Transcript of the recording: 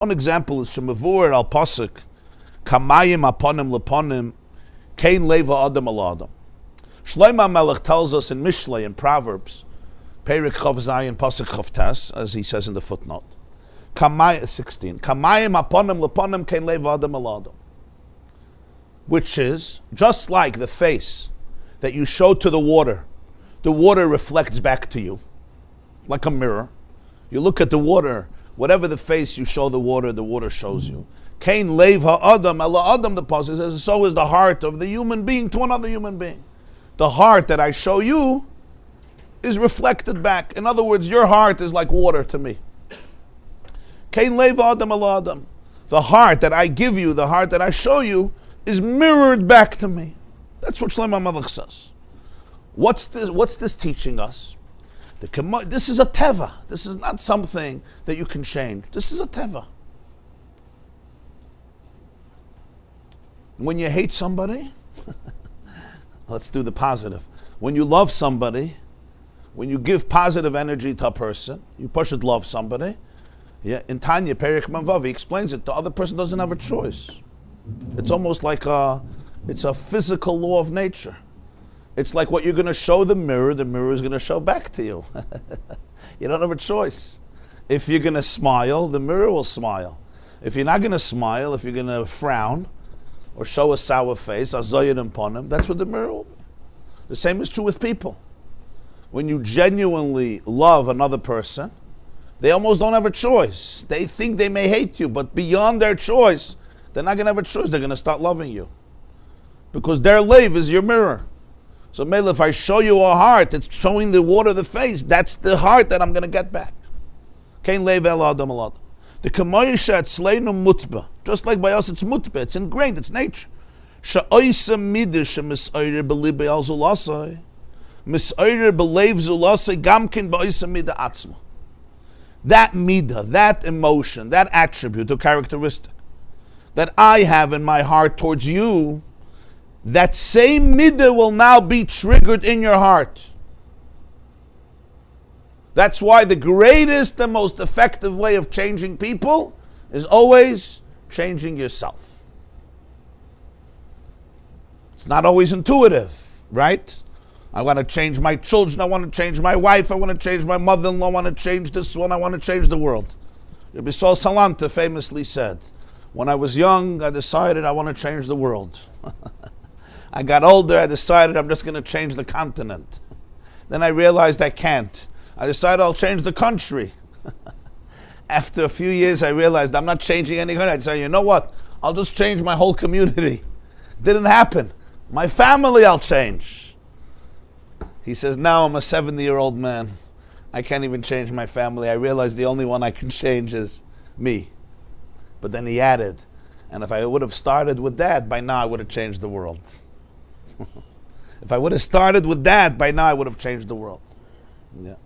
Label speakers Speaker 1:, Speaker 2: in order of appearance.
Speaker 1: One example is Shemavur al Pasuk, Kamayim panim lepanim, Kain leva adam al adam. Shlomo Melech tells us in Mishlei, in Proverbs, Perik Chav Zayin Pasuk Chav Tes, as he says in the footnote, 16, Kamayim panim lepanim, Kain leva adam al adam. Which is, just like the face that you show to the water reflects back to you, like a mirror. You look at the water, whatever the face you show the water shows you. Kain leiv ha'adam ala adam, the pasuk says, so is the heart of the human being to another human being. The heart that I show you is reflected back. In other words, your heart is like water to me. Kain leiv ha'adam ala adam. The heart that I give you, the heart that I show you, is mirrored back to me. That's what Shlomo Melech says. What's this teaching us? This is a teva. This is not something that you can change. This is a teva. When you hate somebody, let's do the positive. When you love somebody, when you give positive energy to a person, you push it, love somebody. Yeah, in Tanya, Perik Manvav, he explains it. The other person doesn't have a choice. It's almost like it's a physical law of nature. It's like what you're going to show the mirror is going to show back to you. You don't have a choice. If you're going to smile, the mirror will smile. If you're not going to smile, if you're going to frown or show a sour face, azoyed and panim, that's what the mirror will be. The same is true with people. When you genuinely love another person, they almost don't have a choice. They think they may hate you, but beyond their choice, they're not going to have a choice. They're going to start loving you. Because their leiv is your mirror. So, Mele, if I show you a heart, it's showing the water, the face. That's the heart that I'm going to get back. Kain leiv el adam al adam. The kamoyisha etzleinu mutba. Just like by us, it's mutba. It's ingrained. It's nature. Sha'oisa midah shemisayir b'libei al zulasai. Misayir b'leiv zulasai gamkin ba'oisa midah atzma. That midah, that emotion, that attribute or characteristic that I have in my heart towards you, that same midah will now be triggered in your heart. That's why the greatest and most effective way of changing people is always changing yourself. It's not always intuitive, right? I want to change my children, I want to change my wife, I want to change my mother-in-law, I want to change this one, I want to change the world. Rabbi Sol Salanta famously said, when I was young, I decided I want to change the world. I got older, I decided I'm just going to change the continent. Then I realized I can't. I decided I'll change the country. After a few years, I realized I'm not changing any country. I said, you know what? I'll just change my whole community. Didn't happen. My family I'll change. He says, now I'm a 70-year-old man. I can't even change my family. I realized the only one I can change is me. But then he added, and if I would have started with that, by now I would have changed the world. If I would have started with that, by now I would have changed the world. Yeah.